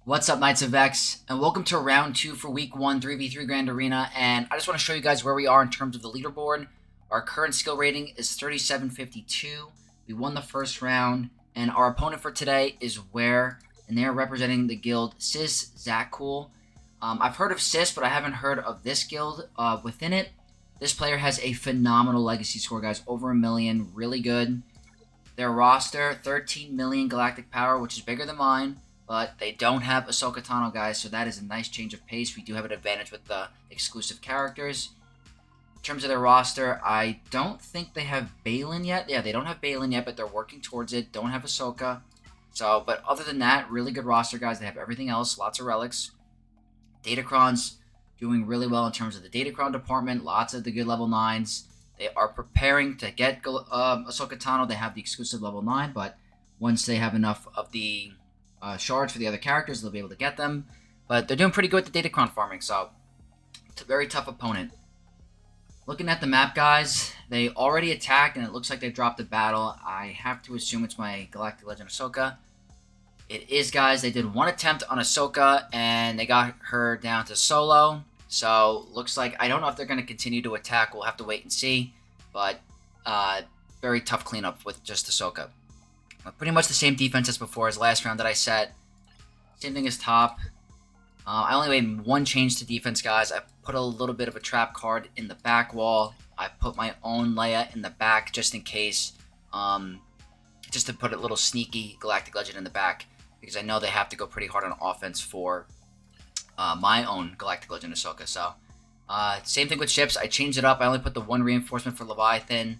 What's up, Knights of X, and welcome to round 2 for week 1, 3v3 Grand Arena, and I just want to show you guys where we are in terms of the leaderboard. Our current skill rating is 3752. We won the first round, and our opponent for today is Where, and they are representing the guild SWGOH. I've heard of Sith, but I haven't heard of this guild within it. This player has a phenomenal legacy score, guys, over 1 million, really good. Their roster, 13 million galactic power, which is bigger than mine. But they don't have Ahsoka Tano, guys, so that is a nice change of pace. We do have an advantage with the exclusive characters. In terms of their roster, I don't think they have Bane yet. Yeah, they don't have Bane yet, but they're working towards it. Don't have Ahsoka. So, but other than that, really good roster, guys. They have everything else, lots of relics. Datacrons doing really well in terms of the datacron department. Lots of the good level 9s. They are preparing to get Ahsoka Tano. They have the exclusive level 9, but once they have enough of the shards for the other characters, they'll be able to get them. But they're doing pretty good with the datacron farming, so it's a very tough opponent. Looking at the map, guys, they already attacked, and it looks like they dropped the battle. I have to assume it's my Galactic Legend Ahsoka. It is, guys. They did one attempt on Ahsoka, and they got her down to solo. So, looks like, I don't know if they're going to continue to attack. We'll have to wait and see. But, very tough cleanup with just Ahsoka. Pretty much the same defense as before, as last round that I set. Same thing as top. I only made one change to defense, guys. I put a little bit of a trap card in the back wall. I put my own Leia in the back just in case. Just to put a little sneaky Galactic Legend in the back. Because I know they have to go pretty hard on offense for my own Galactic Legend Ahsoka. So, same thing with ships. I changed it up. I only put the one reinforcement for Leviathan.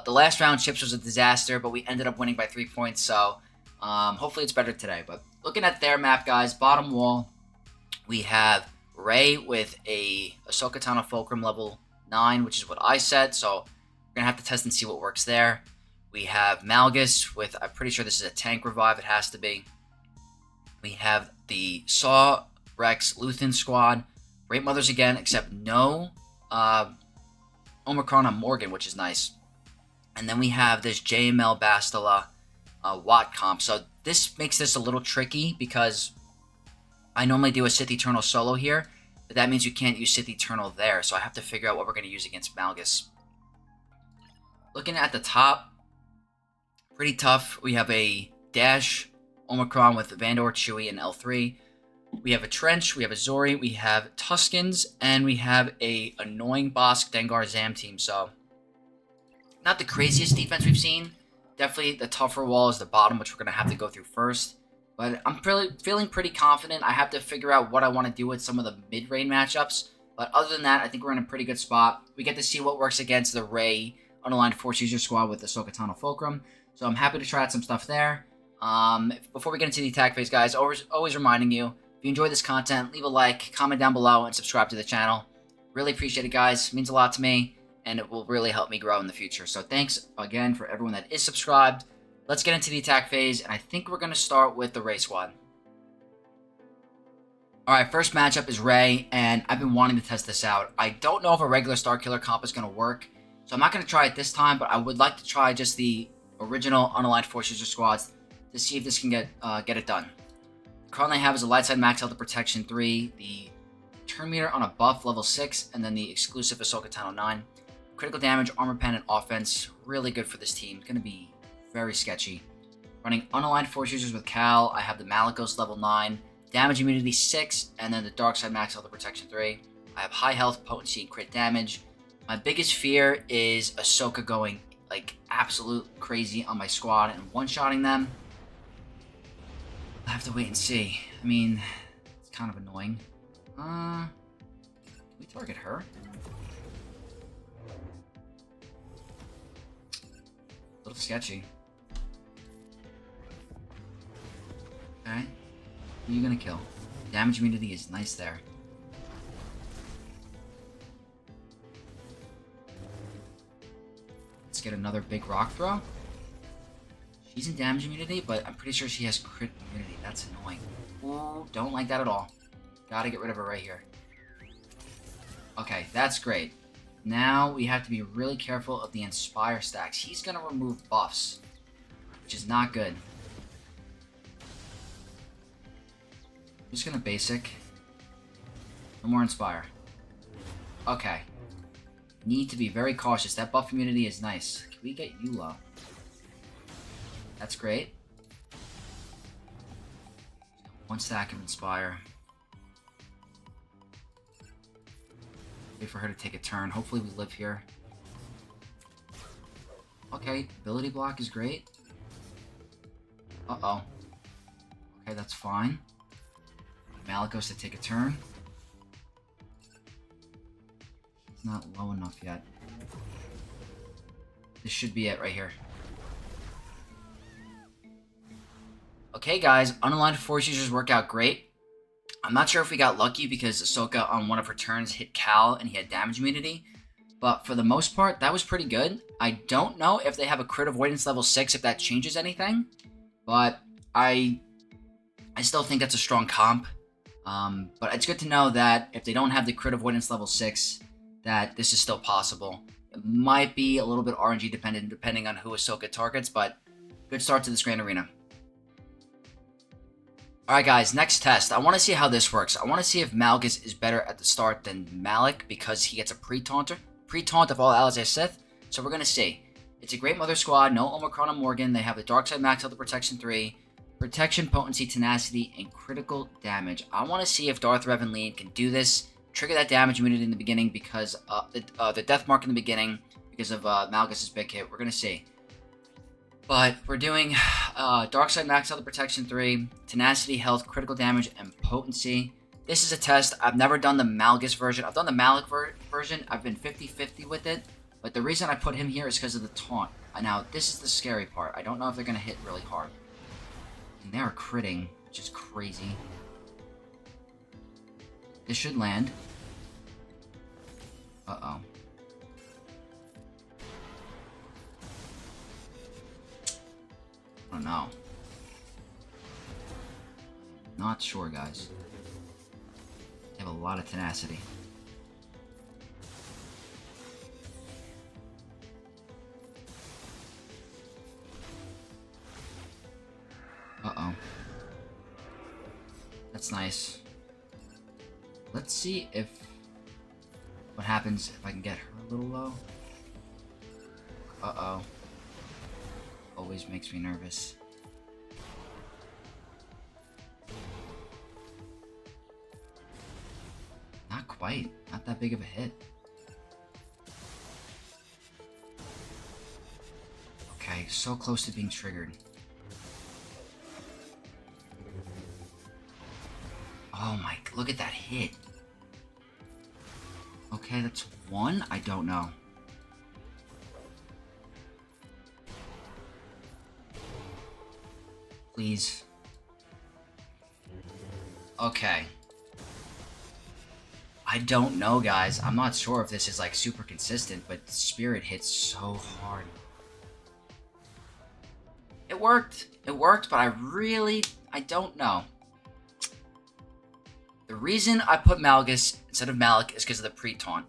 The last round, ships was a disaster, but we ended up winning by 3 points, so hopefully it's better today. But looking at their map, guys, bottom wall, we have Rey with a Ahsoka Tano Fulcrum level 9, which is what I set, so we're going to have to test and see what works there. We have Malgus with, I'm pretty sure this is a tank revive, it has to be. We have the Saw, Rex, Luthen squad, Great Mothers again, except no Omicron on Morgan, which is nice. And then we have this JML Bastila Watt comp. So this makes this a little tricky because I normally do a Sith Eternal solo here, but that means you can't use Sith Eternal there. So I have to figure out what we're going to use against Malgus. Looking at the top, pretty tough. We have a Dash Omicron with Vandor, Chewie, and L3. We have a Trench, we have a Zori, we have Tuskens, and we have a annoying Bossk Dengar Zam team. So not the craziest defense we've seen. Definitely the tougher wall is the bottom, which we're going to have to go through first. But I'm feeling pretty confident. I have to figure out what I want to do with some of the mid-range matchups. But other than that, I think we're in a pretty good spot. We get to see what works against the Rey unaligned Force User squad with the Ahsoka Tano Fulcrum. So I'm happy to try out some stuff there. Before we get into the attack phase, guys, always reminding you, if you enjoy this content, leave a like, comment down below, and subscribe to the channel. Really appreciate it, guys. It means a lot to me, and it will really help me grow in the future. So thanks again for everyone that is subscribed. Let's get into the attack phase, and I think we're going to start with the Rey squad. Alright, first matchup is Rey, and I've been wanting to test this out. I don't know if a regular Starkiller comp is going to work, so I'm not going to try it this time, but I would like to try just the original unaligned Force User squads to see if this can get it done. The card I have is a light side max health protection 3, the turn meter on a buff level 6, and then the exclusive Ahsoka Tano 9. Critical damage, armor pen, and offense. Really good for this team. It's going to be very sketchy. Running unaligned Force Users with Cal. I have the Malgus level 9. Damage immunity 6. And then the dark side max health protection 3. I have high health, potency, and crit damage. My biggest fear is Ahsoka going like absolute crazy on my squad and one-shotting them. I have to wait and see. I mean, it's kind of annoying. Can we target her? A little sketchy. Okay. Who are you gonna kill? Damage immunity is nice there. Let's get another big rock throw. She's in damage immunity, but I'm pretty sure she has crit immunity. That's annoying. Ooh, don't like that at all. Gotta get rid of her right here. Okay, that's great. Now we have to be really careful of the Inspire stacks. He's going to remove buffs, which is not good. just gonna basic. No more Inspire. Okay. Need to be very cautious. That buff immunity is nice. Can we get you low? That's great. One stack of Inspire. Wait for her to take a turn. Hopefully we live here. Okay, ability block is great. Uh-oh. Okay, that's fine. Malgus to take a turn. He's not low enough yet. This should be it right here. Okay, guys, unaligned force users work out great. I'm not sure if we got lucky because Ahsoka on one of her turns hit Cal and he had damage immunity. But for the most part, that was pretty good. I don't know if they have a crit avoidance level 6, if that changes anything. But I still think that's a strong comp. But it's good to know that if they don't have the crit avoidance level 6, that this is still possible. It might be a little bit RNG dependent depending on who Ahsoka targets, but good start to this Grand Arena. Alright guys, next test. I want to see how this works. I want to see if Malgus is better at the start than Malik because he gets a pre-taunt of all allies as Sith. So we're going to see. It's a Great Mother squad, no Omicron and Morgan. They have the Dark Side max out the Protection 3, Protection, Potency, Tenacity, and Critical Damage. I want to see if Darth Revan Lean can do this, trigger that damage immunity in the beginning because the death mark in the beginning because of Malgus's big hit. We're going to see. But we're doing Dark Side max out the Protection 3, Tenacity, Health, Critical Damage, and Potency. This is a test. I've never done the Malgus version. I've done the Malik version. I've been 50-50 with it. But the reason I put him here is because of the taunt. Now, this is the scary part. I don't know if they're going to hit really hard. And they're critting, which is crazy. This should land. Uh-oh. I don't know. Not sure, guys. They have a lot of tenacity. Uh-oh. That's nice. Let's see if... what happens if I can get her a little low. Uh-oh. Always makes me nervous. Not quite. Not that big of a hit. Okay, so close to being triggered. Oh my, look at that hit. Okay, that's one? I don't know. Please. Okay. I don't know, guys. I'm not sure if this is like super consistent, but Spirit hits so hard. It worked. It worked, but I don't know. The reason I put Malgus instead of Malik is because of the pre-taunt.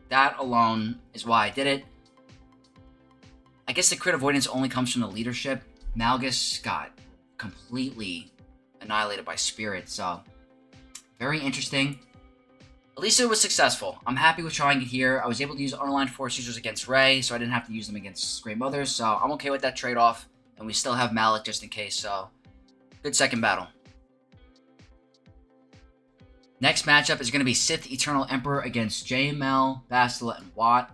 That alone is why I did it. I guess the crit avoidance only comes from the leadership. Malgus got completely annihilated by Spirit, so very interesting. At least it was successful. I'm happy with trying it here. I was able to use unaligned force users against Rey, so I didn't have to use them against Great Mothers, so I'm okay with that trade-off. And we still have Malik just in case, so good second battle. Next matchup is going to be Sith Eternal Emperor against JML, Bastila, and Watt.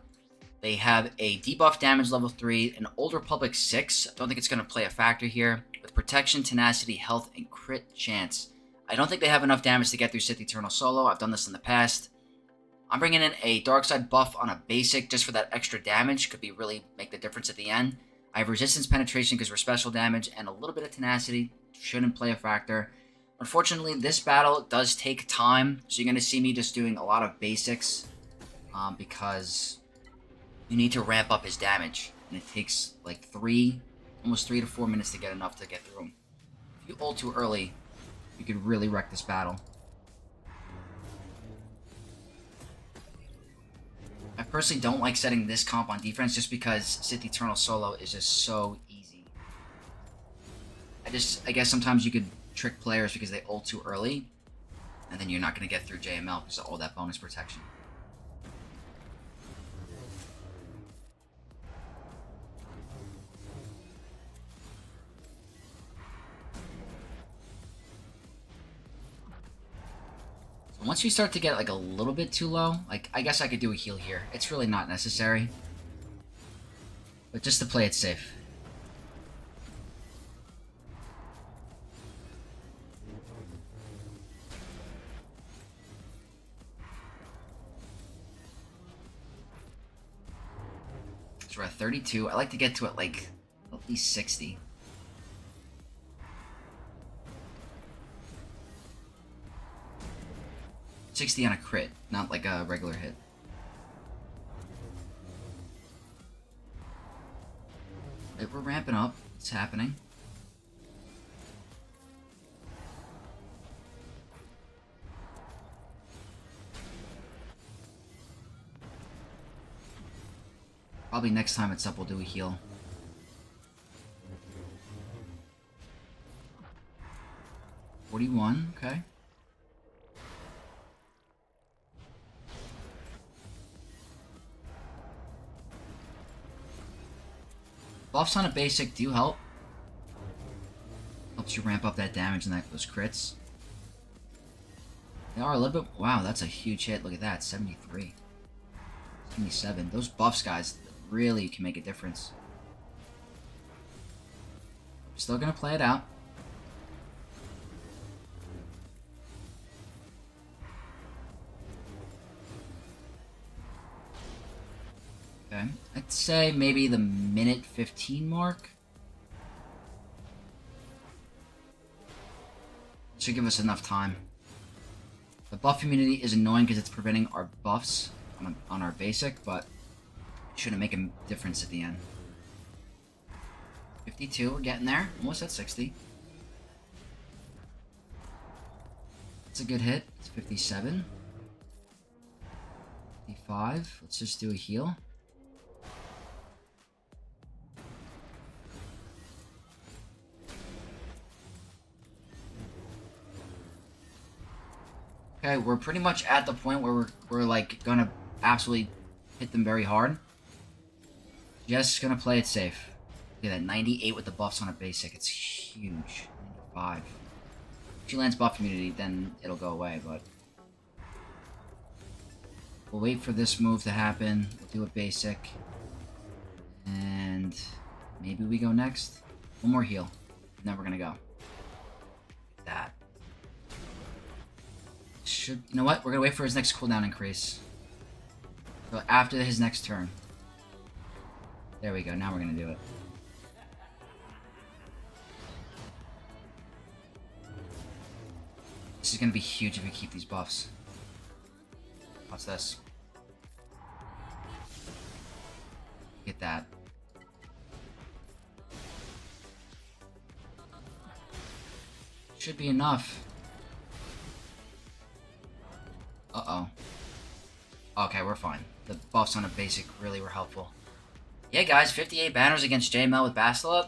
They have a debuff damage level 3, an Old Republic 6. I don't think it's going to play a factor here. With protection, tenacity, health, and crit chance. I don't think they have enough damage to get through Sith Eternal solo. I've done this in the past. I'm bringing in a dark side buff on a basic just for that extra damage. Could be really make the difference at the end. I have resistance penetration because we're special damage, and a little bit of tenacity. Shouldn't play a factor. Unfortunately, this battle does take time, so you're going to see me just doing a lot of basics because you need to ramp up his damage, and it takes like almost 3 to 4 minutes to get enough to get through him. If you ult too early, you could really wreck this battle. I personally don't like setting this comp on defense just because Sith Eternal solo is just so easy. I guess sometimes you could trick players because they ult too early, And then you're not going to get through JML because of all that bonus protection. So once you start to get like a little bit too low, like I guess I could do a heal here. It's really not necessary. But just to play it safe. So we're at 32. I like to get to it like at least 60. $60 on a crit, not like a regular hit. We're ramping up. It's happening. Probably next time it's up, we'll do a heal. $41, okay. Buffs on a basic do help. Helps you ramp up that damage and those crits. They are a little bit... Wow, that's a huge hit. Look at that, 73. 77. Those buffs, guys, really can make a difference. Still gonna play it out. Okay, I'd say maybe the minute 15 mark. Should give us enough time. The buff immunity is annoying because it's preventing our buffs on our basic, but it shouldn't make a difference at the end. 52, we're getting there. Almost at 60. It's a good hit. It's 57. 55. Let's just do a heal. Okay, we're pretty much at the point where we're like gonna absolutely hit them very hard. Just gonna play it safe. Okay, that 98 with the buffs on a basic, it's huge. 95. If she lands buff immunity, then it'll go away, but we'll wait for this move to happen. We'll do a basic. And maybe we go next. One more heal. And then we're gonna go. That. You know what? We're gonna wait for his next cooldown increase. So after his next turn. There we go. Now we're gonna do it. This is gonna be huge if we keep these buffs. What's this? Get that. Should be enough. Uh-oh. Okay, we're fine. The buffs on a basic really were helpful. Yeah, guys, 58 banners against JML with Bastila.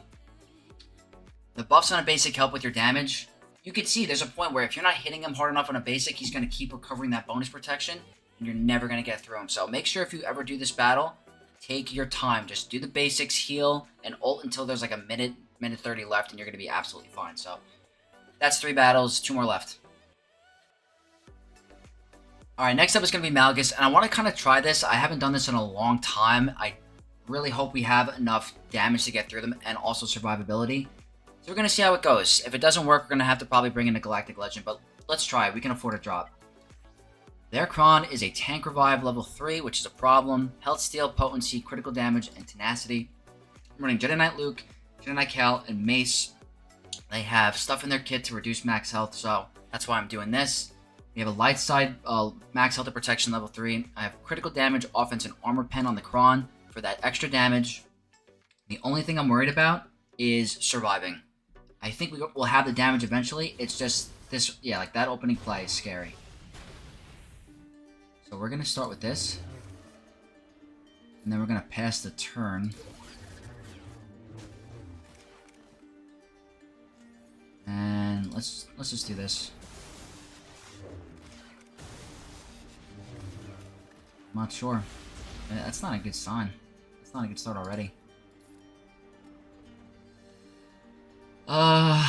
The buffs on a basic help with your damage. You can see there's a point where if you're not hitting him hard enough on a basic, he's going to keep recovering that bonus protection, and you're never going to get through him. So make sure if you ever do this battle, take your time. Just do the basics, heal, and ult until there's like a minute 30 left, and you're going to be absolutely fine. So that's 3 battles, 2 more left. Alright, next up is going to be Malgus, and I want to kind of try this. I haven't done this in a long time. I really hope we have enough damage to get through them, and also survivability. So we're going to see how it goes. If it doesn't work, we're going to have to probably bring in a Galactic Legend, but let's try it. We can afford a drop. Their Kron is a Tank Revive level 3, which is a problem. Health Steal, Potency, Critical Damage, and Tenacity. I'm running Jedi Knight Luke, Jedi Knight Cal, and Mace. They have stuff in their kit to reduce max health, so that's why I'm doing this. We have a light side max health and protection level 3. I have critical damage, offense, and armor pen on the Kron for that extra damage. The only thing I'm worried about is surviving. I think we'll have the damage eventually. It's just this, yeah, like that opening play is scary. So we're going to start with this. And then we're going to pass the turn. And let's just do this. I'm not sure. That's not a good sign. That's not a good start already. I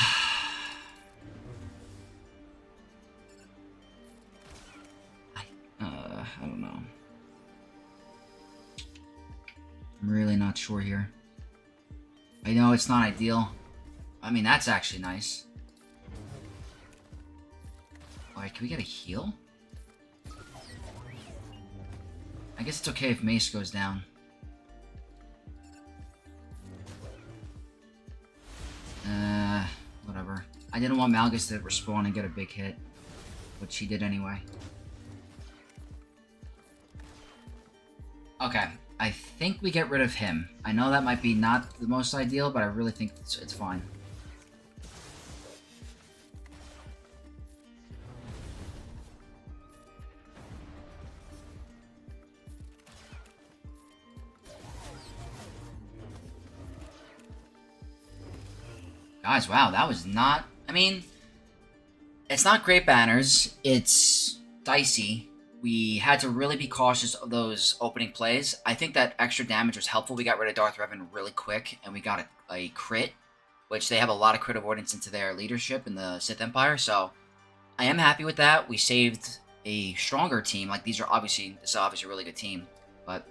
don't know. I'm really not sure here. I know it's not ideal. I mean, that's actually nice. Alright, can we get a heal? I guess it's okay if Mace goes down. Whatever. I didn't want Malgus to respawn and get a big hit, which he did anyway. Okay, I think we get rid of him. I know that might be not the most ideal, but I really think it's fine. Guys, wow, that was not... I mean, it's not great banners. It's dicey. We had to really be cautious of those opening plays. I think that extra damage was helpful. We got rid of Darth Revan really quick, and we got a crit, which they have a lot of crit avoidance into their leadership in the Sith Empire, so I am happy with that. We saved a stronger team. Like, this is obviously a really good team, but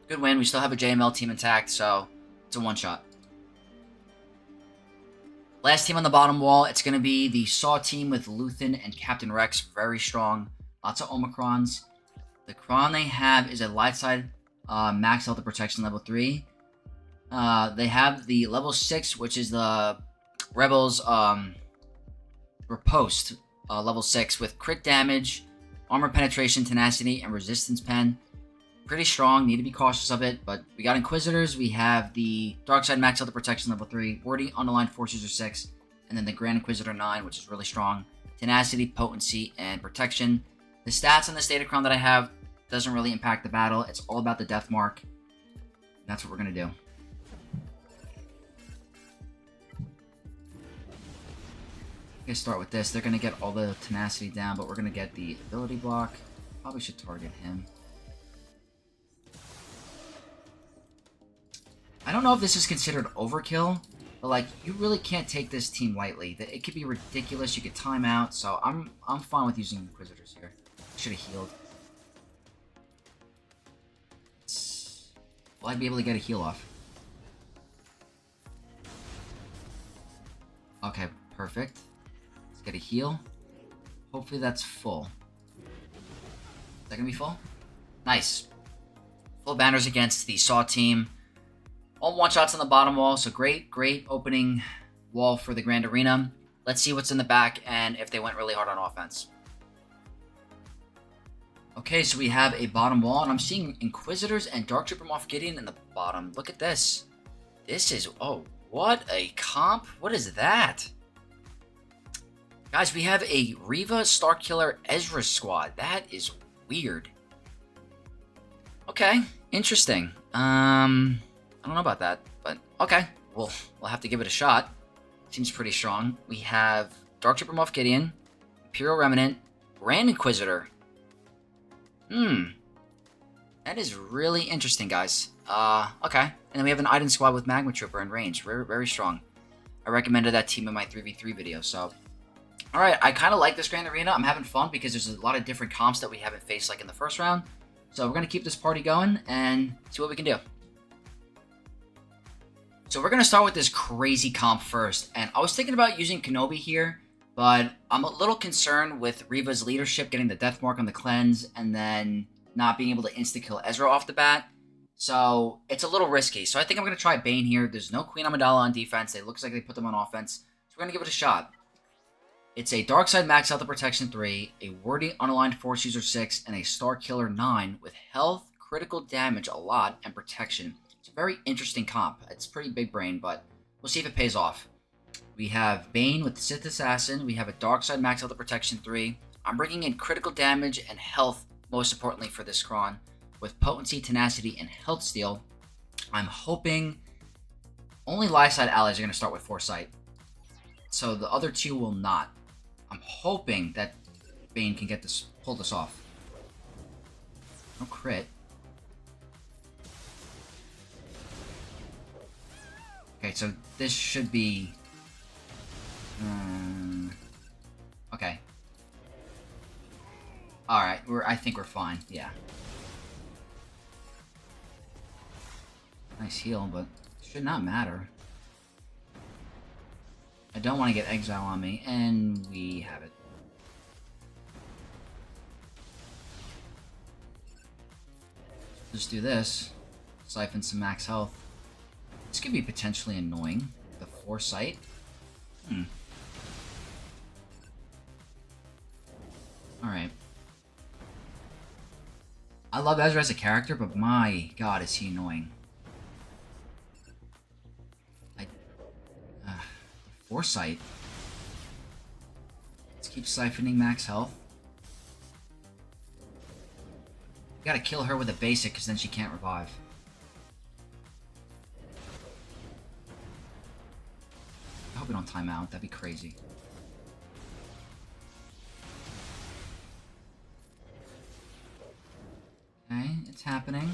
good win. We still have a JML team intact, so it's a one-shot. Last team on the bottom wall, it's going to be the Saw team with Luthen and Captain Rex. Very strong. Lots of Omicrons. The Cron they have is a light side max health and protection level 3. They have the level 6, which is the Rebels Riposte level 6 with crit damage, armor penetration, tenacity, and resistance pen. Pretty strong, need to be cautious of it, but we got Inquisitors, we have the Dark Side Max Health and Protection level 3, Wording Unaligned Force User 6, and then the Grand Inquisitor 9, which is really strong. Tenacity, Potency, and Protection. The stats on this datacron that I have doesn't really impact the battle, it's all about the death mark. That's what we're going to do. I'm going to start with this, they're going to get all the tenacity down, but we're going to get the ability block. Probably should target him. I don't know if this is considered overkill, but like, you really can't take this team lightly. It could be ridiculous, you could time out, so I'm fine with using Inquisitors here. Should have healed. Will I be able to get a heal off? Okay, perfect. Let's get a heal. Hopefully that's full. Is that gonna be full? Nice. Full banners against the Saw team. All one-shots on the bottom wall, so great opening wall for the Grand Arena. Let's see what's in the back and if they went really hard on offense. Okay, so we have a bottom wall, and I'm seeing Inquisitors and Dark Trooper Moff Gideon in the bottom. Look at this. This is... oh, what a comp. What is that? Guys, we have a Reva Starkiller Ezra squad. That is weird. Okay, interesting. I don't know about that, but okay. We'll have to give it a shot. Seems pretty strong. We have Dark Trooper Moff Gideon, Imperial Remnant, Grand Inquisitor. That is really interesting, guys. Okay. And then we have an Iden squad with Magma Trooper and range. Very, very strong. I recommended that team in my 3v3 video, so... Alright, I kind of like this Grand Arena. I'm having fun because there's a lot of different comps that we haven't faced like in the first round. So we're going to keep this party going and see what we can do. So we're going to start with this crazy comp first. And I was thinking about using Kenobi here, but I'm a little concerned with Reva's leadership getting the death mark on the cleanse and then not being able to insta-kill Ezra off the bat. So it's a little risky. So I think I'm going to try Bane here. There's no Queen Amidala on defense. It looks like they put them on offense. So we're going to give it a shot. It's a Dark Side Max Health and Protection 3, a Wordy Unaligned Force User 6, and a Starkiller 9 with health, critical damage a lot, and protection. It's a very interesting comp. It's pretty big brain, but we'll see if it pays off. We have Bane with Sith Assassin. We have a Dark Side Max Health and Protection 3. I'm bringing in critical damage and health, most importantly for this Cron, with Potency, Tenacity, and Health Steal. I'm hoping only live side allies are going to start with Foresight, so the other two will not. I'm hoping that Bane can get this, pull this off. No crit. Okay, so this should be... okay. Alright, I think we're fine, yeah. Nice heal, but it should not matter. I don't want to get exile on me, and we have it. Just do this. Siphon some max health. This could be potentially annoying. The foresight. Alright. I love Ezra as a character, but my god, is he annoying. Foresight. Let's keep siphoning max health. We gotta kill her with a basic, because then she can't revive. I hope we don't time out. That'd be crazy. Okay, it's happening.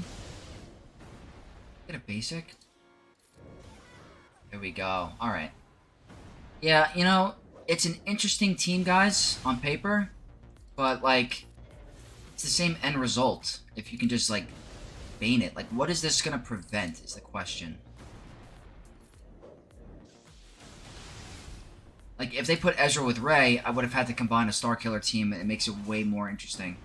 Get a basic. There we go. Alright. Yeah, you know, it's an interesting team, guys, on paper. But, like, it's the same end result. If you can just, like, Bane it. Like, what is this gonna prevent, is the question. Like, if they put Ezra with Rey, I would have had to combine a Starkiller team, and it makes it way more interesting.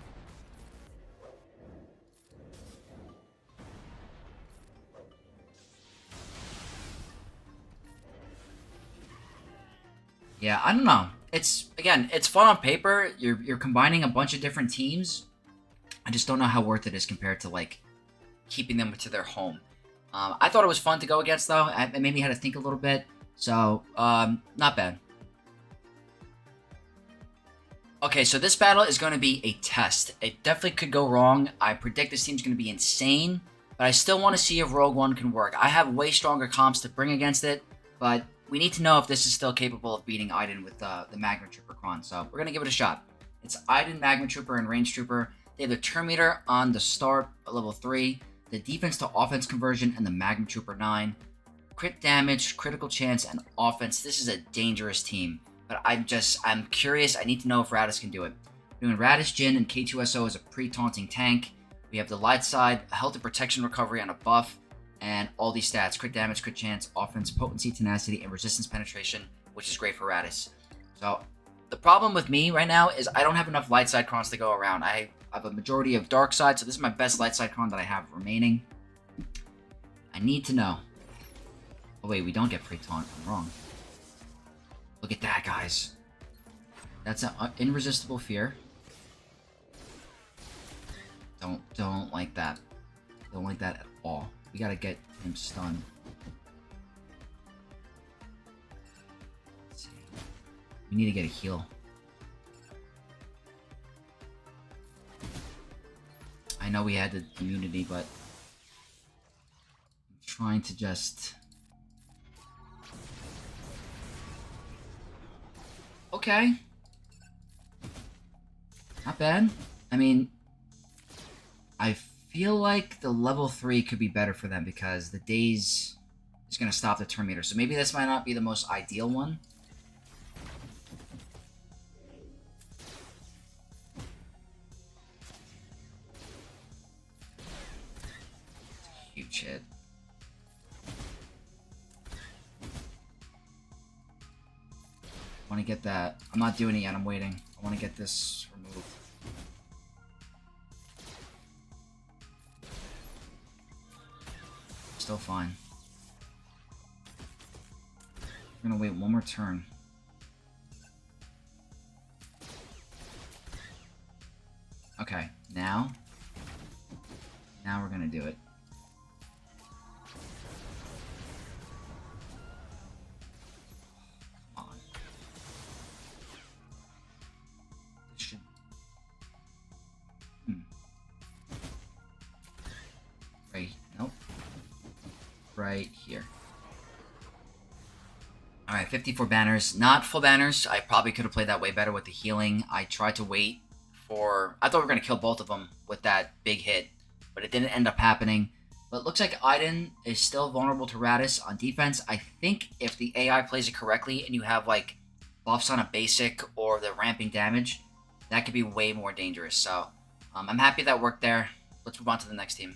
Yeah, I don't know. It's, again, it's fun on paper. You're combining a bunch of different teams. I just don't know how worth it is compared to, like, keeping them to their home. I thought it was fun to go against, though. It made me have to think a little bit. So, not bad. Okay, so this battle is going to be a test. It definitely could go wrong. I predict this team's going to be insane. But I still want to see if Rogue One can work. I have way stronger comps to bring against it. But we need to know if this is still capable of beating Iden with the Magma Trooper Cron. So we're going to give it a shot. It's Iden, Magma Trooper, and Range Trooper. They have the Terminator on the start at level 3. The defense to offense conversion and the Magma Trooper 9. Crit damage, critical chance, and offense. This is a dangerous team. But I'm curious. I need to know if Raddus can do it. We're doing Raddus, Jin, and K2SO as a pre-taunting tank. We have the light side, health and protection recovery on a buff, and all these stats. Crit damage, crit chance, offense, potency, tenacity, and resistance penetration, which is great for Raddus. So, the problem with me right now is I don't have enough light side crons to go around. I have a majority of dark side, so this is my best light side cron that I have remaining. I need to know. Oh wait, we don't get pre-taunt. I'm wrong. Look at that, guys. That's an irresistible fear. Don't like that. Don't like that at all. We gotta get him stunned. Let's see. We need to get a heal. I know we had the immunity, but I'm trying to just... Okay. Not bad. I mean, I feel like the level 3 could be better for them because the Daze is going to stop the Terminator. So maybe this might not be the most ideal one. It's a huge hit. I want to get that. I'm not doing it yet. I'm waiting. I want to get this removed. Still fine. We're going to wait one more turn. Okay. Now we're going to do it. Right here. Alright, 54 banners. Not full banners. I probably could have played that way better with the healing. I tried to wait for... I thought we were going to kill both of them with that big hit, but it didn't end up happening. But it looks like Iden is still vulnerable to Raddus on defense. I think if the AI plays it correctly and you have, like, buffs on a basic or the ramping damage, that could be way more dangerous. So, I'm happy that worked there. Let's move on to the next team.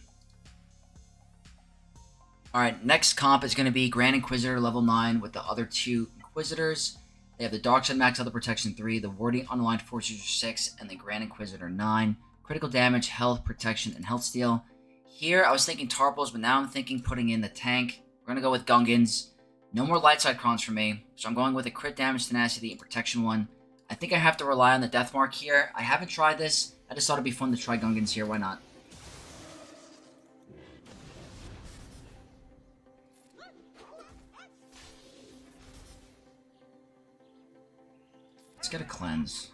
Alright, next comp is going to be Grand Inquisitor level 9 with the other two Inquisitors. They have the Dark Side Max Other Protection 3, the Warding Unaligned Force User 6, and the Grand Inquisitor 9. Critical damage, health, protection, and health steal. Here, I was thinking Tarpals, but now I'm thinking putting in the tank. We're going to go with Gungans. No more light side crons for me, so I'm going with a crit damage, tenacity, and protection one. I think I have to rely on the death mark here. I haven't tried this. I just thought it'd be fun to try Gungans here. Why not? Let's get a cleanse.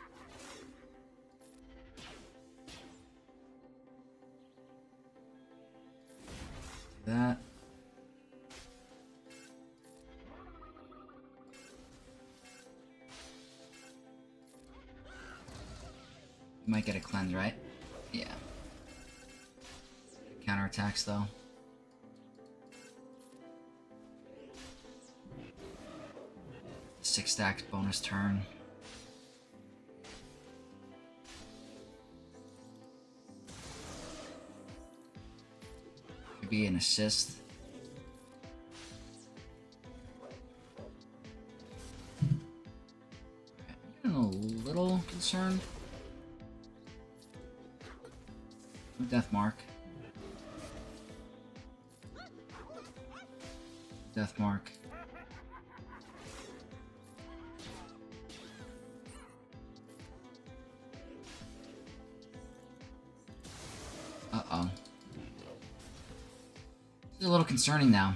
Do that. You might get a cleanse, right? Yeah. Counterattacks, though. Six stacks bonus turn. Could be an assist. I'm getting a little concerned. Death mark. Death mark. Uh-oh. This is a little concerning now.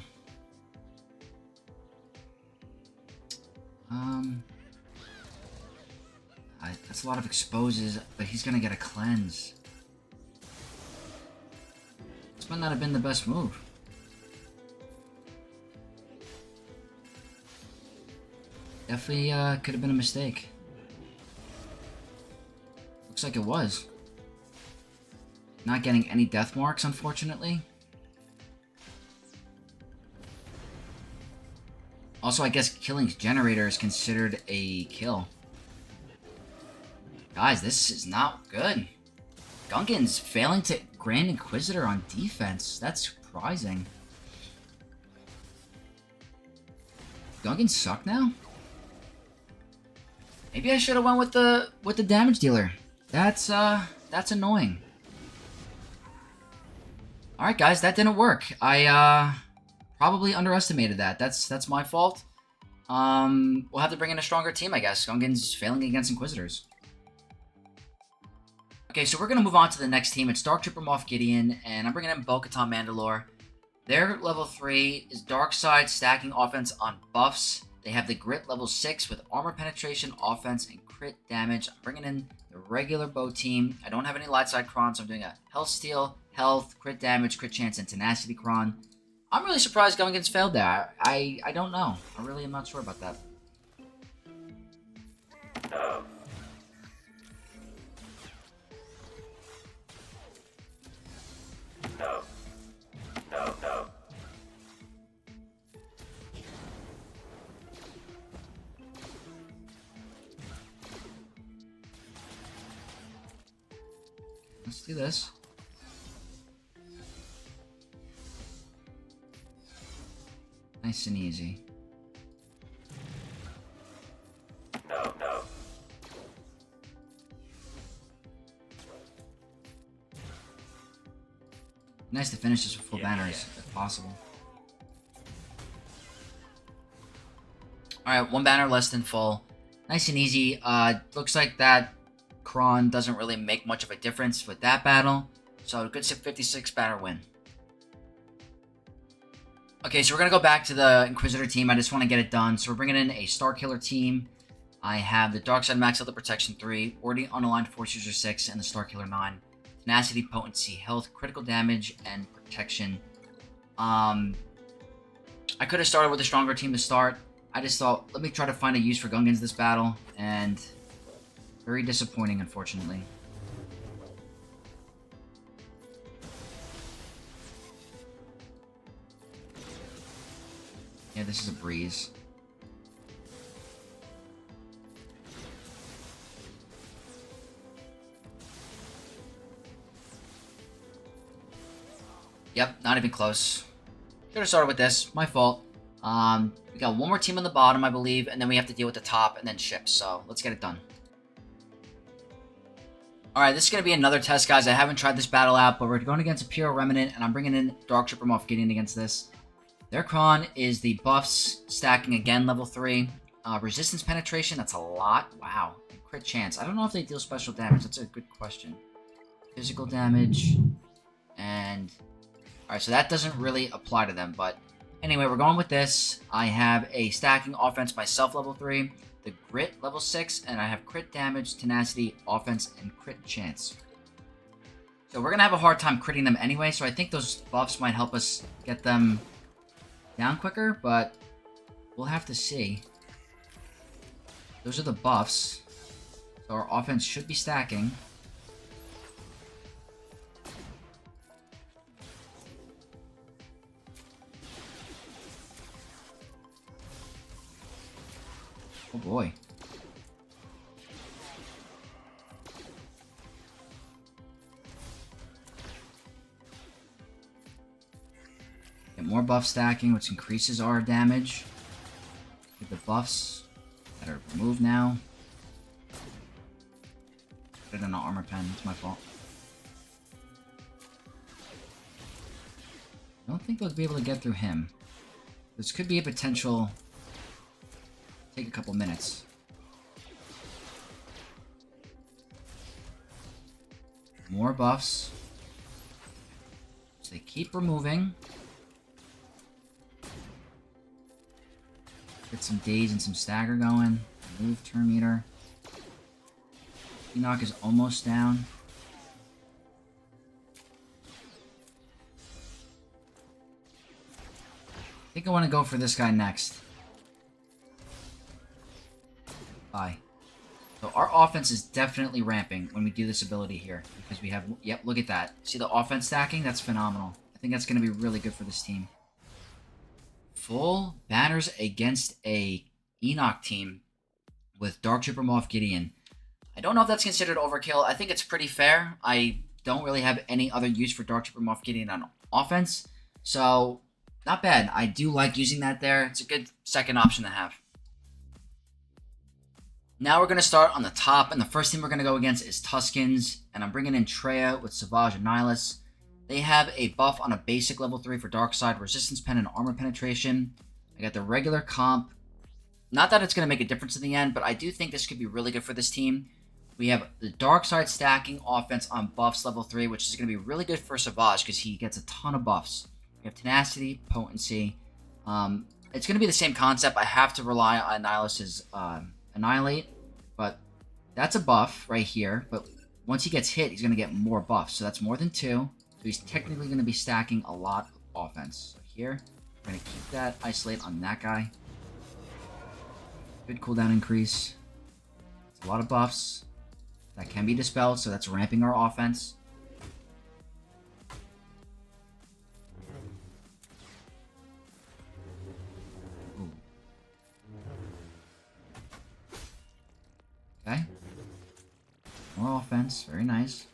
That's a lot of exposes, but he's gonna get a cleanse. This might not have been the best move. Definitely could have been a mistake. Looks like it was. Not getting any death marks, unfortunately. Also, I guess killing Generator is considered a kill. Guys, this is not good. Gungans failing to Grand Inquisitor on defense. That's surprising. Gungans suck now? Maybe I should have went with the damage dealer. That's annoying. Alright guys, that didn't work. I probably underestimated that. That's my fault. We'll have to bring in a stronger team, I guess. Gungans failing against Inquisitors. Okay, so we're going to move on to the next team. It's Dark Trooper Moff Gideon, and I'm bringing in Bo-Katan Mandalore. Their level 3 is Dark Side, stacking offense on buffs. They have the Grit level 6 with armor penetration, offense, and crit damage. I'm bringing in the regular Bo team. I don't have any light side crons, so I'm doing a health steal, health, crit damage, crit chance, and tenacity cron. I'm really surprised Gungans failed there. I don't know. I really am not sure about that. Let's do this. Nice and easy. Nice to finish this with full banners, if possible. Alright, one banner less than full. Nice and easy. Looks like that Kron doesn't really make much of a difference with that battle. So, a good 56 banner win. Okay, so we're going to go back to the Inquisitor team. I just want to get it done. So, we're bringing in a Starkiller team. I have the Dark Side Max Other Protection 3, Warding Unaligned Force User 6, and the Starkiller 9. Tenacity, Potency, Health, Critical Damage, and Protection. I could have started with a stronger team to start. I just thought, let me try to find a use for Gungans this battle, and very disappointing, unfortunately. Yeah, this is a breeze. Yep, not even close. Should have started with this. My fault. We got one more team on the bottom, I believe, and then we have to deal with the top and then ships. So let's get it done. Alright, this is going to be another test, guys. I haven't tried this battle out, but we're going against Imperial Remnant, and I'm bringing in Dark Trooper Moff Gideon against this. Their cron is the buffs, stacking again, level 3. Resistance penetration, that's a lot. Wow. Crit chance. I don't know if they deal special damage. That's a good question. Physical damage. And... Alright, so that doesn't really apply to them, but... Anyway, we're going with this. I have a stacking offense by self level 3. The grit level 6, and I have crit damage, tenacity, offense, and crit chance. So we're going to have a hard time critting them anyway, so I think those buffs might help us get them down quicker, but we'll have to see. Those are the buffs. So our offense should be stacking. Oh boy. Get more buff stacking, which increases our damage. Get the buffs that are removed now. Put it in an armor pen, it's my fault. I don't think they'll be able to get through him. This could be a potential... Take a couple minutes. More buffs. So they keep removing. Get some daze and some stagger going. Move turn meter. Enoch is almost down. I think I want to go for this guy next. Bye. So our offense is definitely ramping when we do this ability here. Because we have... Yep, look at that. See the offense stacking? That's phenomenal. I think that's going to be really good for this team. Full banners against a Enoch team with Dark Trooper Moff Gideon. I don't know if that's considered overkill. I think it's pretty fair. I don't really have any other use for Dark Trooper Moff Gideon on offense. So, not bad. I do like using that there. It's a good second option to have. Now we're going to start on the top, and the first team we're going to go against is Tuskens, and I'm bringing in Traya with SWGOH and Nihilus. They have a buff on a basic level 3 for dark side, resistance pen, and armor penetration. I got the regular comp. Not that it's going to make a difference in the end, but I do think this could be really good for this team. We have the dark side stacking offense on buffs level 3, which is going to be really good for SWGOH because he gets a ton of buffs. We have tenacity, potency. It's going to be the same concept. I have to rely on Nihilus's... Annihilate, but that's a buff right here, but once he gets hit, he's going to get more buffs, so that's more than 2, so he's technically going to be stacking a lot of offense. So here, we're going to keep that isolate on that guy. Good cooldown increase. It's a lot of buffs that can be dispelled, so that's ramping our offense. Okay. More offense. Very nice.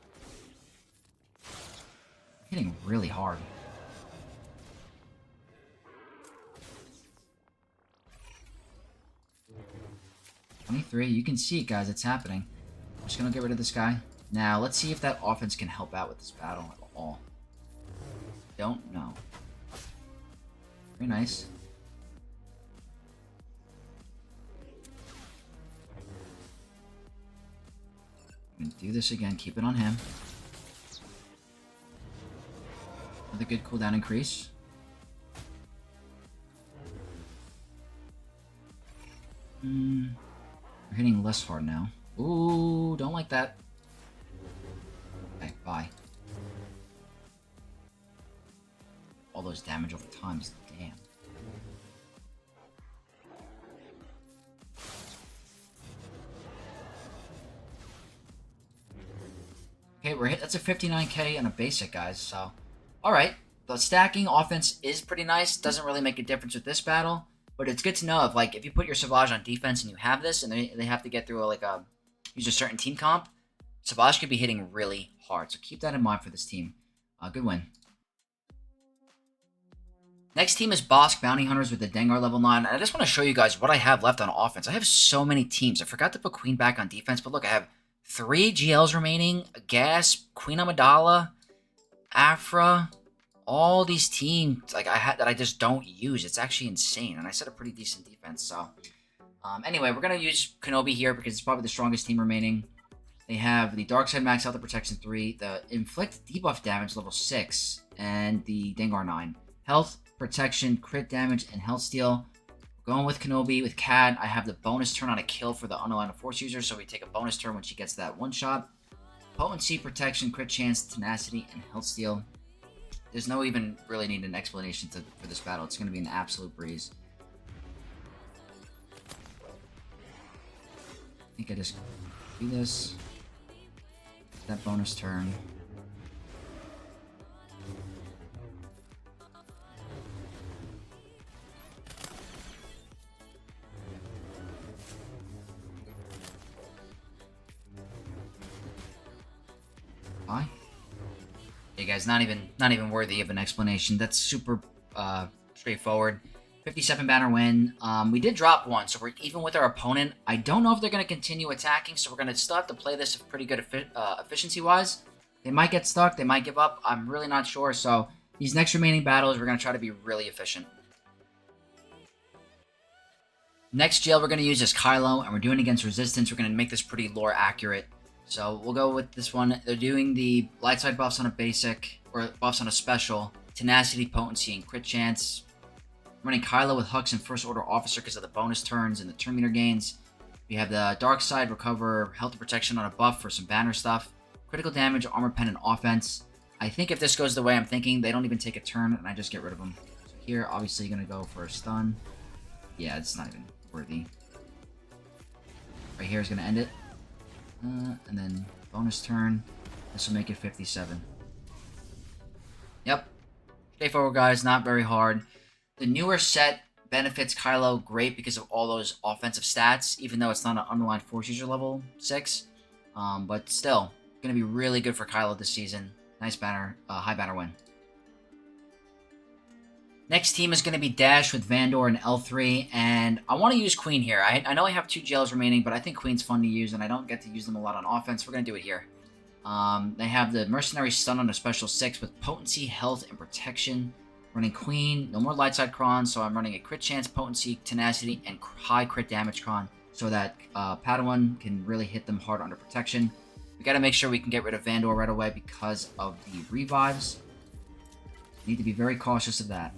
Hitting really hard. $23. You can see it, guys. It's happening. I'm just going to get rid of this guy. Now, let's see if that offense can help out with this battle at all. Don't know. Very nice. Do this again, keep it on him. Another good cooldown increase. We're hitting less hard now. Ooh, don't like that. Okay, bye. All those damage over time is damn. Okay, we're hit. That's a 59k and a basic, guys, so... Alright. the stacking offense is pretty nice. Doesn't really make a difference with this battle, but it's good to know if you put your SWGOH on defense and you have this, and they have to get through use a certain team comp, SWGOH could be hitting really hard. So keep that in mind for this team. Good win. Next team is Bossk Bounty Hunters with the Dengar level 9. I just want to show you guys what I have left on offense. I have so many teams. I forgot to put Queen back on defense, but look, I have 3 GLs remaining, Gas, Queen Amidala, Afra, all these teams that I just don't use. It's actually insane, and I set a pretty decent defense. So anyway, we're going to use Kenobi here because it's probably the strongest team remaining. They have the Dark Side Max Health Protection 3, the Inflict Debuff Damage level 6, and the Dengar 9. Health, Protection, Crit Damage, and Health Steal. Going with Kenobi. With Cad, I have the bonus turn on a kill for the Unaligned Force user, so we take a bonus turn when she gets that one shot. Potency, Protection, Crit Chance, Tenacity, and Health Steal. There's no even really need an explanation for this battle. It's going to be an absolute breeze. I think I just do this. That bonus turn. Why? Hey guys, not even worthy of an explanation. That's super straightforward. 57 banner win. We did drop one, so we're even with our opponent. I don't know if they're going to continue attacking, so we're going to still have to play this pretty good efficiency-wise. They might get stuck. They might give up. I'm really not sure. So these next remaining battles, we're going to try to be really efficient. Next jail we're going to use is Kylo, and we're doing against Resistance. We're going to make this pretty lore accurate. So we'll go with this one. They're doing the light side buffs on a basic, or buffs on a special, Tenacity, Potency, and Crit Chance. I'm running Kylo with Hux and First Order Officer because of the bonus turns and the turn meter gains. We have the Dark Side, recover health and protection on a buff for some banner stuff. Critical damage, armor pen, and offense. I think if this goes the way I'm thinking, they don't even take a turn, and I just get rid of them. So here, obviously, going to go for a stun. Yeah, it's not even worthy. Right here is going to end it. And then bonus turn. This will make it 57. Yep. Straightforward, guys. Not very hard. The newer set benefits Kylo great because of all those offensive stats, even though it's not an underlined Force user level 6. But still, going to be really good for Kylo this season. Nice banner, high banner win. Next team is going to be Dash with Vandor and L3, and I want to use Queen here. I know I have 2 jails remaining, but I think Queen's fun to use, and I don't get to use them a lot on offense. We're going to do it here. They have the Mercenary Stun on a special 6 with Potency, Health, and Protection. Running Queen, no more light side cron, so I'm running a Crit Chance, Potency, Tenacity, and high crit damage cron, so that Padawan can really hit them hard under protection. We got to make sure we can get rid of Vandor right away because of the revives. Need to be very cautious of that.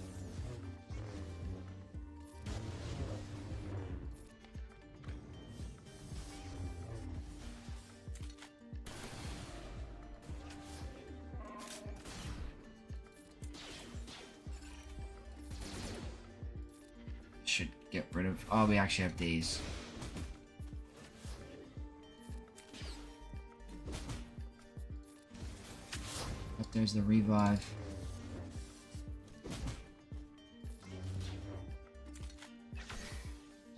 Should get rid of... Oh, we actually have days. But there's the revive.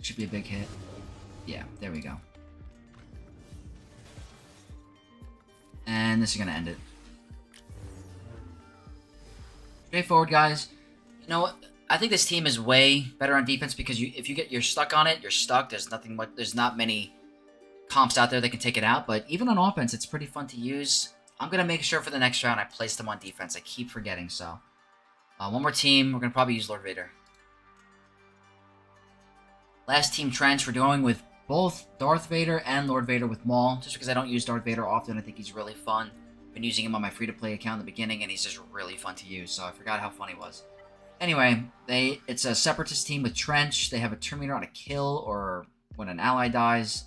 Should be a big hit. Yeah, there we go. And this is going to end it. Straightforward, guys. You know what? I think this team is way better on defense because if you're stuck on it, you're stuck. There's not many comps out there that can take it out. But even on offense, it's pretty fun to use. I'm going to make sure for the next round I place them on defense. I keep forgetting, so. One more team. We're going to probably use Lord Vader. Last team trench. We're going with both Darth Vader and Lord Vader with Maul. Just because I don't use Darth Vader often, I think he's really fun. Been using him on my free-to-play account in the beginning, and he's just really fun to use. So I forgot how fun he was. Anyway, it's a Separatist team with Trench. They have a turn meter on a kill or when an ally dies.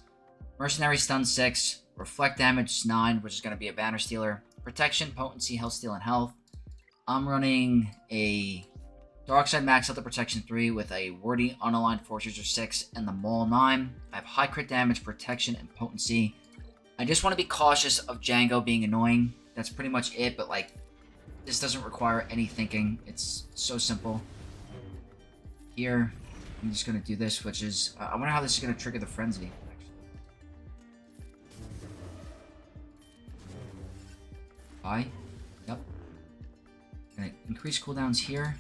Mercenary Stun 6. Reflect Damage 9, which is going to be a Banner Stealer. Protection, Potency, Health Steal, and Health. I'm running a Darkside Max Health Protection 3 with a Wordy Unaligned Force User 6 and the Maul 9. I have high crit damage, protection, and potency. I just want to be cautious of Django being annoying. That's pretty much it, but like, This doesn't require any thinking. It's so simple. Here, I'm just going to do this, which is... I wonder how this is going to trigger the Frenzy, actually. Bye. Yep. Gonna increase cooldowns here.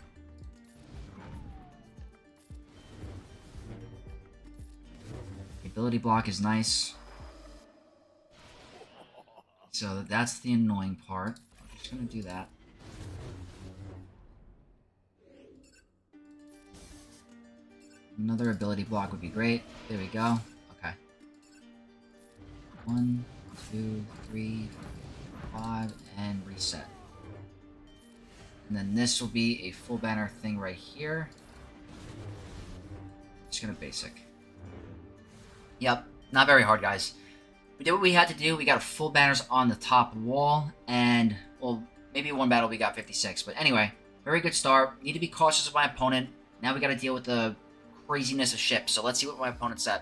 The ability block is nice. So that's the annoying part. I'm just going to do that. Another ability block would be great. There we go. Okay. 1, 2, 3, 5, and reset. And then this will be a full banner thing right here. Just gonna basic. Yep, not very hard, guys. We did what we had to do. We got full banners on the top wall, and, well, maybe one battle we got 56. But anyway, very good start. Need to be cautious of my opponent. Now we gotta deal with the craziness of ships. So let's see what my opponent said.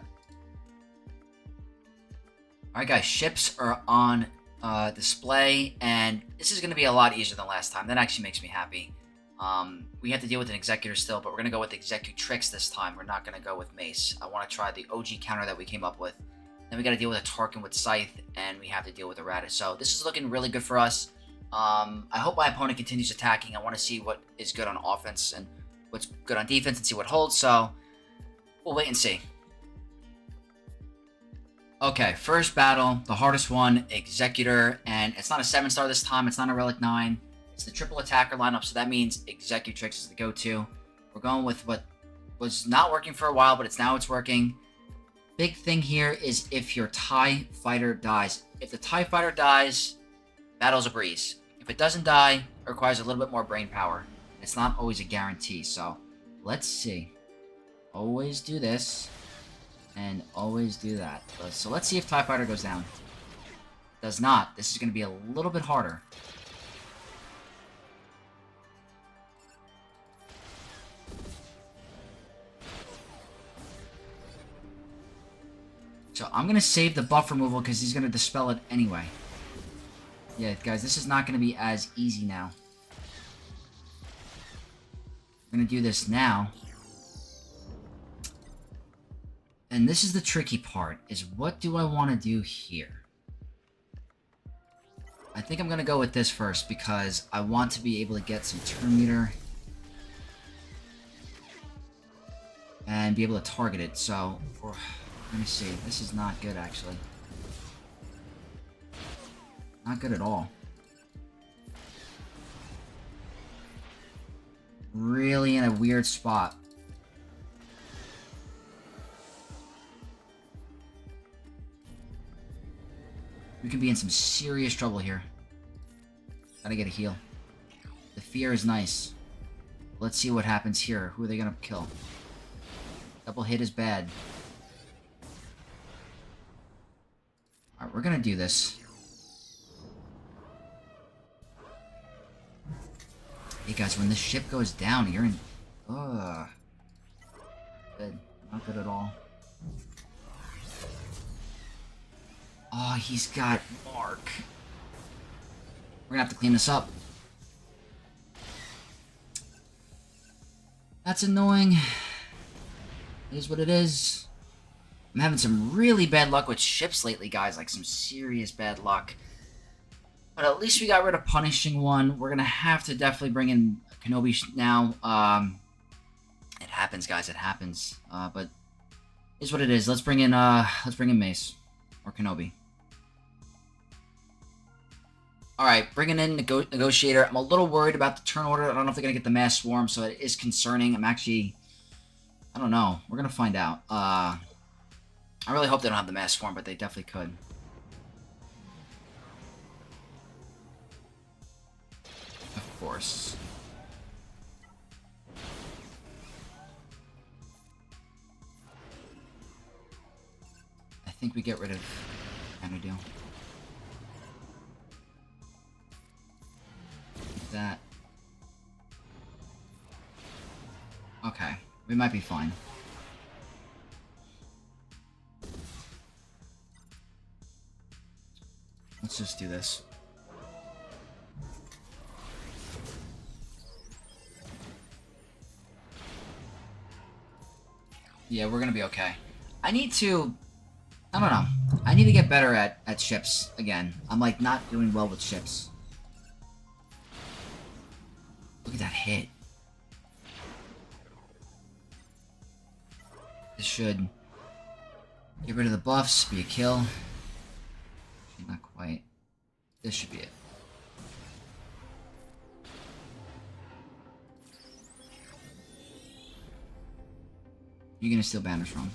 Alright guys, ships are on display, and this is going to be a lot easier than last time. That actually makes me happy. We have to deal with an Executor still, but we're going to go with Executrix this time. We're not going to go with Mace. I want to try the OG counter that we came up with. Then we got to deal with a Tarkin with Scythe, and we have to deal with a Raddus. So this is looking really good for us. I hope my opponent continues attacking. I want to see what is good on offense and what's good on defense and see what holds. So we'll wait and see. Okay, first battle, the hardest one, Executor, and it's not a 7-star this time, it's not a Relic 9, it's the triple attacker lineup, so that means Executrix is the go-to. We're going with what was not working for a while, but it's working. Big thing here is if your TIE fighter dies. If the TIE fighter dies, battle's a breeze. If it doesn't die, it requires a little bit more brain power. It's not always a guarantee, so let's see. Always do this. And always do that. So let's see if TIE Fighter goes down. Does not. This is going to be a little bit harder. So I'm going to save the buff removal because he's going to dispel it anyway. Yeah, guys, this is not going to be as easy now. I'm going to do this now. And this is the tricky part, is what do I want to do here? I think I'm going to go with this first because I want to be able to get some turn meter and be able to target it. So, let me see. This is not good, actually. Not good at all. Really in a weird spot. We could be in some serious trouble here. Gotta get a heal. The fear is nice. Let's see what happens here. Who are they gonna kill? Double hit is bad. Alright, we're gonna do this. Hey guys, when this ship goes down, you're in... Ugh. Good. Not good at all. Oh, he's got Mark. We're gonna have to clean this up. That's annoying. It is what it is. I'm having some really bad luck with ships lately, guys. Like, some serious bad luck. But at least we got rid of Punishing One. We're gonna have to definitely bring in Kenobi now. It happens, guys. It happens. But it is what it is. Let's bring in Mace. Or Kenobi. Alright, bringing in Negotiator. I'm a little worried about the turn order. I don't know if they're going to get the Mass Swarm, so it is concerning. I'm actually... I don't know. We're going to find out. I really hope they don't have the Mass Swarm, but they definitely could. Of course. I think we get rid of Amidala. That. Okay, we might be fine. Let's just do this. Yeah, we're gonna be okay. I need to... I don't know. I need to get better at ships again. I'm, like, not doing well with ships. Look at that hit. This should get rid of the buffs, be a kill. Not quite. This should be it. You're gonna steal banners from.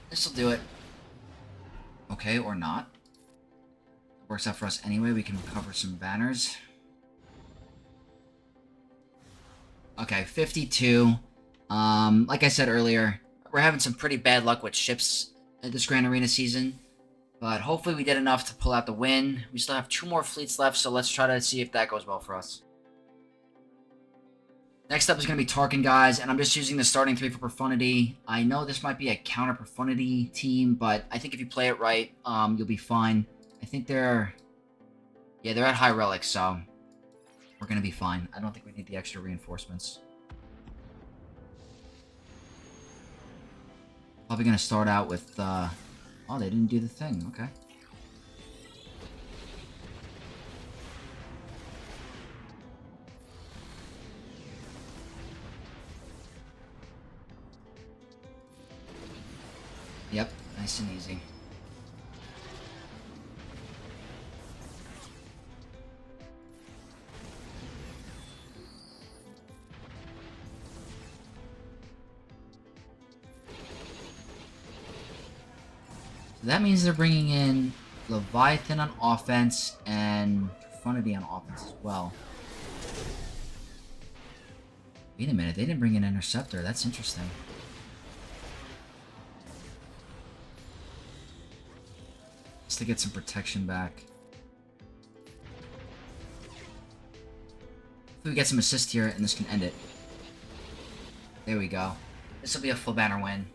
This'll do it. Okay, or not. Works out for us anyway. We can recover some banners. Okay, 52. Like I said earlier, we're having some pretty bad luck with ships at this Grand Arena season. But hopefully we did enough to pull out the win. We still have 2 more fleets left, so let's try to see if that goes well for us. Next up is going to be Tarkin, guys, and I'm just using the starting 3 for Profundity. I know this might be a counter Profundity team, but I think if you play it right, you'll be fine. I think they're... Yeah, they're at high relics, so we're going to be fine. I don't think we need the extra reinforcements. Probably going to start out with... Oh, they didn't do the thing. Okay. Yep, nice and easy. So that means they're bringing in Leviathan on offense and Profundity on offense as well. Wait a minute, they didn't bring in Interceptor. That's interesting. Just to get some protection back. If we get some assist here, and this can end it. There we go. This will be a full banner win.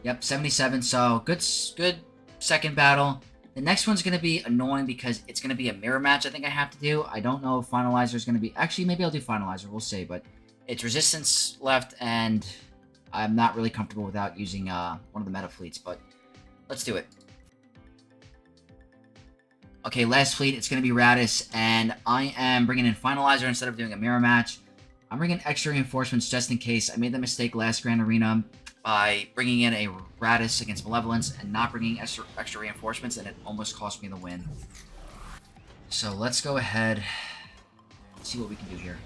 Yep, 77, so good second battle. The next one's going to be annoying because it's going to be a mirror match I think I have to do. I don't know if Finalizer is going to be... Actually, maybe I'll do Finalizer, we'll see, but it's Resistance left, and I'm not really comfortable without using one of the meta fleets, but let's do it. Okay, last fleet, it's going to be Raddus, and I am bringing in Finalizer instead of doing a mirror match. I'm bringing extra reinforcements just in case. I made the mistake last Grand Arena by bringing in a Raddus against Malevolence and not bringing extra reinforcements, and it almost cost me the win. So let's go ahead and see what we can do here.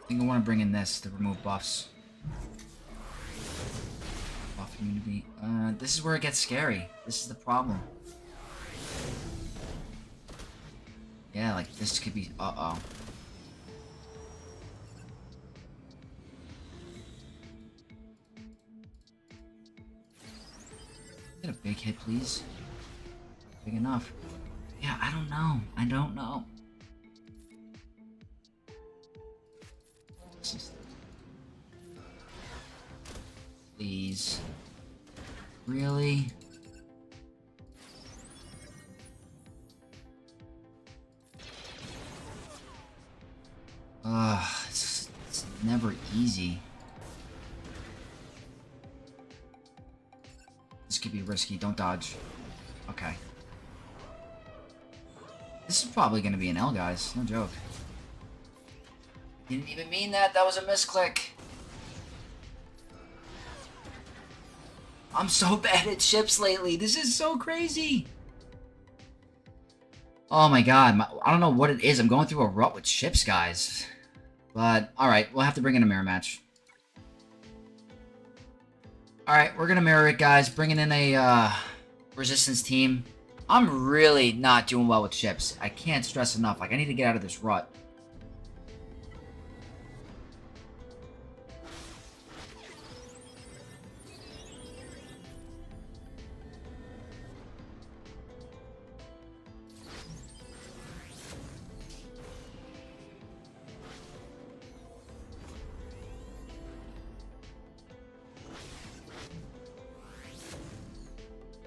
I think I want to bring in this to remove buffs. Buff immunity. This is where it gets scary. This is the problem. Yeah, like this could be... Uh-oh. Get a big hit, please. Big enough. Yeah, I don't know. I don't know. Please. Really? It's never easy. This could be risky. Don't dodge. Okay. This is probably going to be an L, guys. No joke. Didn't even mean that. That was a misclick. I'm so bad at ships lately. This is so crazy. Oh my god. I don't know what it is. I'm going through a rut with ships, guys. But, alright. We'll have to bring in a mirror match. Alright, we're going to mirror it, guys. Bringing in a resistance team. I'm really not doing well with ships. I can't stress enough. Like, I need to get out of this rut.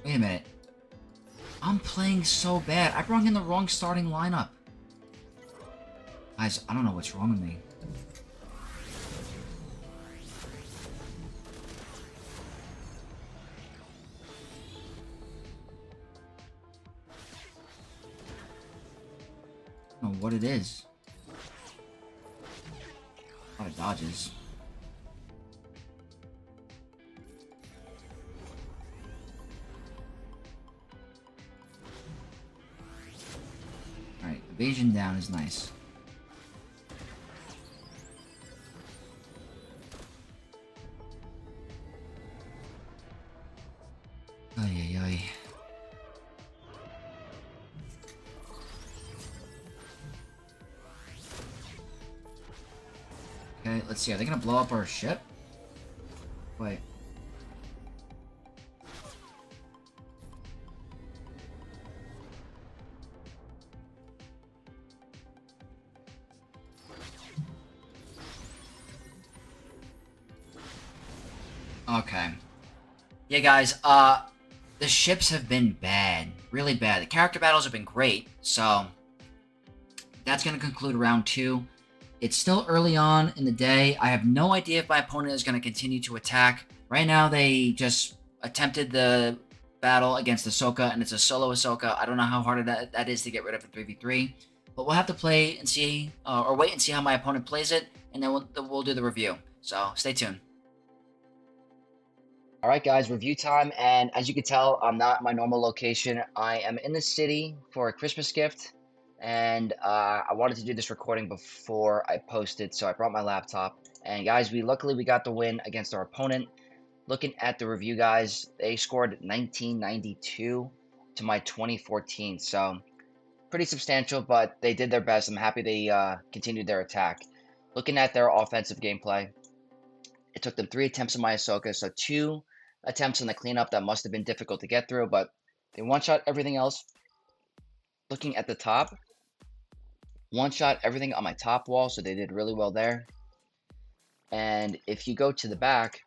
Wait a minute. I'm playing so bad. I brought in the wrong starting lineup. Guys, I don't know what's wrong with me. I don't know what it is. A lot of dodges. Alright, evasion down is nice. Ay, ay, ay. Okay, let's see. Are they gonna blow up our ship? Wait. Okay. Yeah, guys, the ships have been bad. Really bad. The character battles have been great, so that's gonna conclude round 2. It's still early on in the day. I have no idea if my opponent is going to continue to attack. Right now, they just attempted the battle against Ahsoka, and it's a solo Ahsoka. I don't know how hard that is to get rid of in 3v3. But we'll have to play and see, or wait and see how my opponent plays it, and then we'll do the review. So, stay tuned. Alright guys, review time, and as you can tell, I'm not in my normal location. I am in the city for a Christmas gift. And I wanted to do this recording before I posted, so I brought my laptop. And guys, luckily we got the win against our opponent. Looking at the review, guys, they scored 1992 to my 2014, so pretty substantial, but they did their best. I'm happy they continued their attack. Looking at their offensive gameplay, it took them 3 attempts on my Ahsoka, so 2 attempts on the cleanup that must have been difficult to get through, but they one-shot everything else. Looking at the top, one-shot everything on my top wall, so they did really well there. And if you go to the back,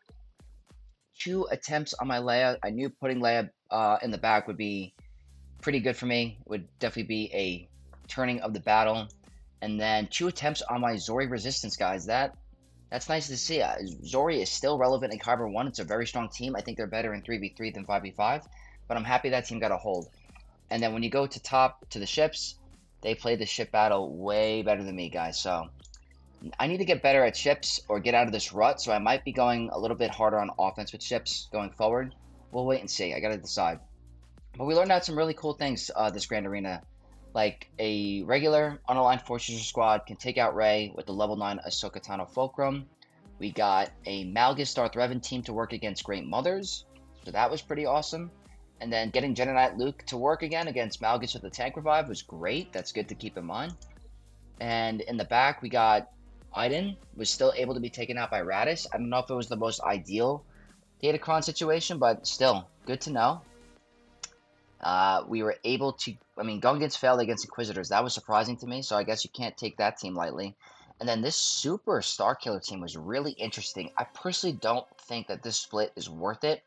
2 attempts on my Leia. I knew putting Leia in the back would be pretty good for me. It would definitely be a turning of the battle. And then 2 attempts on my Zori resistance, guys. That's nice to see. Zori is still relevant in Kyber 1. It's a very strong team. I think they're better in 3v3 than 5v5. But I'm happy that team got a hold. And then when you go to top to the ships, they played the ship battle way better than me, guys. So I need to get better at ships or get out of this rut. So I might be going a little bit harder on offense with ships going forward. We'll wait and see. I got to decide. But we learned out some really cool things this Grand Arena. Like a regular unaligned Force User squad can take out Rey with the level 9 Ahsoka Tano Fulcrum. We got a Malgus Darth Revan team to work against Great Mothers. So that was pretty awesome. And then getting Jedi Knight Luke to work again against Malgus with the tank revive was great. That's good to keep in mind. And in the back, we got Iden was still able to be taken out by Raddus. I don't know if it was the most ideal datacron situation, but still, good to know. We were able to, Gungans failed against Inquisitors. That was surprising to me, so I guess you can't take that team lightly. And then this Super Starkiller team was really interesting. I personally don't think that this split is worth it.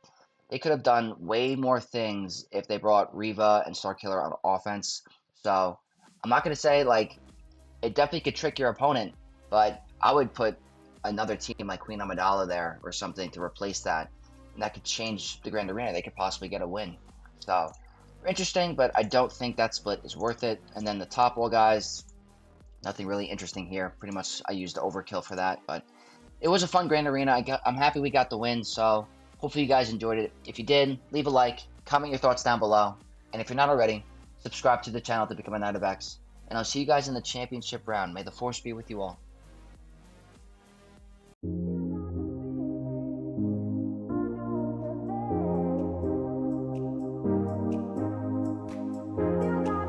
They could have done way more things if they brought Reva and Starkiller on offense. So, I'm not going to say, it definitely could trick your opponent, but I would put another team like Queen Amidala there or something to replace that. And that could change the Grand Arena. They could possibly get a win. So, interesting, but I don't think that split is worth it. And then the top wall guys, nothing really interesting here. Pretty much I used overkill for that, but it was a fun Grand Arena. I'm happy we got the win, so hopefully you guys enjoyed it. If you did, leave a like, comment your thoughts down below, and if you're not already, subscribe to the channel to become a Knight of X. And I'll see you guys in the championship round. May the Force be with you all.